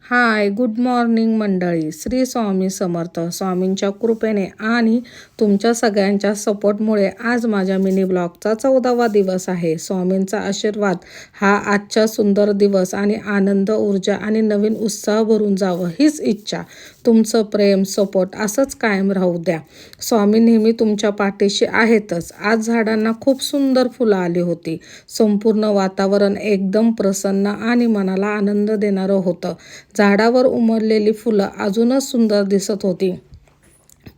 हाय, good morning मंडळी. श्री स्वामी समर्थ. स्वामींच्या कृपेने आणि तुमच्या सगळ्यांच्या सपोर्टमुळे आज माझ्या मिनी ब्लॉगचा 14वा दिवस आहे. स्वामींचा आशीर्वाद हा आजचा सुंदर दिवस आणि आनंद, ऊर्जा आणि नवीन उत्साह भरून जावं हीच इच्छा. तुमचं प्रेम, सपोर्ट असंच कायम राहू द्या. स्वामी नेहमी तुमच्या पाठीशी आहेतच. आज झाडांना खूप सुंदर फुलं आली होती. संपूर्ण वातावरण एकदम प्रसन्न आणि मनाला आनंद देणारं होतं. झाडावर उमललेली फुलं अजूनच सुंदर दिसत होती,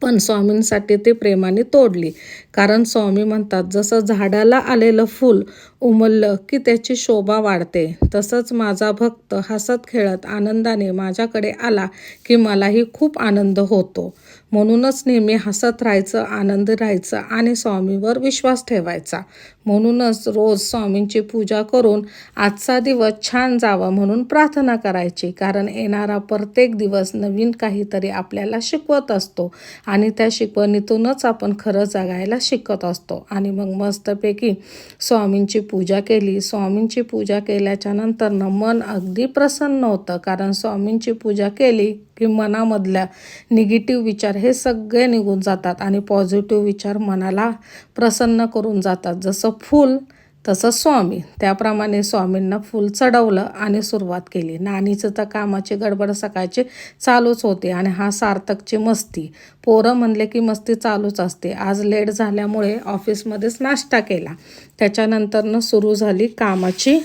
पण स्वामींसाठी ते प्रेमाने तोडली. कारण स्वामी म्हणतात, जसं झाडाला आलेलं फूल उमललं की त्याची शोभा वाढते, तसंच माझा भक्त हसत खेळत आनंदाने माझ्याकडे आला की मलाही खूप आनंद होतो. म्हणूनच नेहमी हसत राहायचं, आनंदी राहायचं आणि स्वामीवर विश्वास ठेवायचा. म्हणूनच रोज स्वामींची पूजा करून आजचा दिवस छान जावा म्हणून प्रार्थना करायची. कारण येणारा प्रत्येक दिवस नवीन काहीतरी आपल्याला शिकवत असतो आणि त्या शिकवणीतूनच आपण खरं जगायला शिकत असतो. आणि मग मस्तपैकी स्वामींची पूजा केली. स्वामींची पूजा केल्याच्या नंतरनं मन अगदी प्रसन्न होतं. कारण स्वामींची पूजा केली की मनामधल्या निगेटिव्ह विचार हे सगळे निघून जातात आणि पॉझिटिव्ह विचार मनाला प्रसन्न करून जातात. जसं फूल तसं स्वामी. त्याप्रमाणे स्वामींना फूल चढवलं आणि सुरुवात केली. नानीचं तर कामाची गडबड सकाळची चालूच होते आणि हा सार्थकची मस्ती. पोरं म्हणले की मस्ती चालूच असते. आज लेट झाल्यामुळे ऑफिसमध्येच नाश्ता केला. त्याच्यानंतरनं सुरू झाली कामाची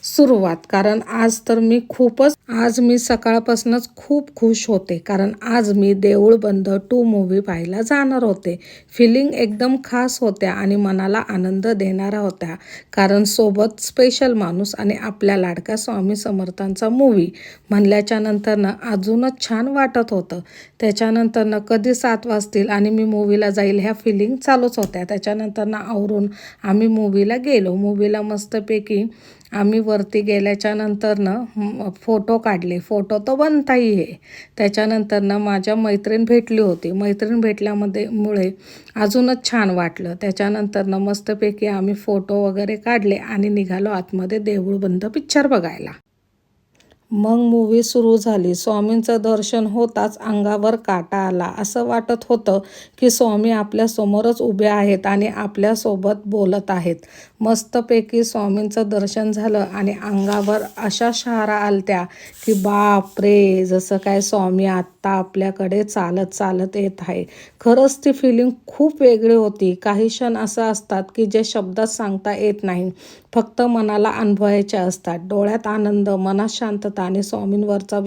सुरुवात. कारण आज मी सकाळपासूनच खूप खुश होते. कारण आज मी देऊळ बंद 2 मूव्ही पाहायला जाणार होते. फिलिंग एकदम खास होत्या आणि मनाला आनंद देणाऱ्या होत्या. कारण सोबत स्पेशल माणूस आणि आपल्या लाडक्या स्वामी समर्थांचा मूव्ही म्हणल्याच्या नंतरनं अजूनच छान वाटत होतं. त्याच्यानंतरनं कधी 7 वाजतील आणि मी मूव्हीला जाईल ह्या फिलिंग चालूच होत्या. त्याच्यानंतरनं आवरून आम्ही मूव्हीला गेलो. मूव्हीला मस्तपैकी आम्ही वरती गेल्याच्या नंतरनं फोटो काढले. फोटो तर बनताही आहे. त्याच्यानंतरनं माझ्या मैत्रीण भेटली होती. मैत्रीण मुळे अजूनच छान वाटलं. त्याच्यानंतरनं मस्तपैकी आम्ही फोटो वगैरे काढले आणि निघालो आतमध्ये देऊळ बंद पिक्चर बघायला. मग मूव्ही सुरू झाली. स्वामींचं दर्शन होताच अंगावर काटा आला. असं वाटत होतं की स्वामी आपल्यासमोरच उभे आहेत आणि आपल्यासोबत बोलत आहेत. मस्तपैकी स्वामींचं दर्शन झालं आणि अंगावर अशा शहारा आलत्या की बाप रे, जसं काय स्वामी आत्ता आपल्याकडे चालत चालत येत आहे. खरंच ती फिलिंग खूप वेगळी होती. काही क्षण असं असतात की जे शब्दात सांगता येत नाही, फक्त मनाला अनुभवायचे असतात. डोळ्यात आनंद, मनात शांतता आणि स्वामींवरचा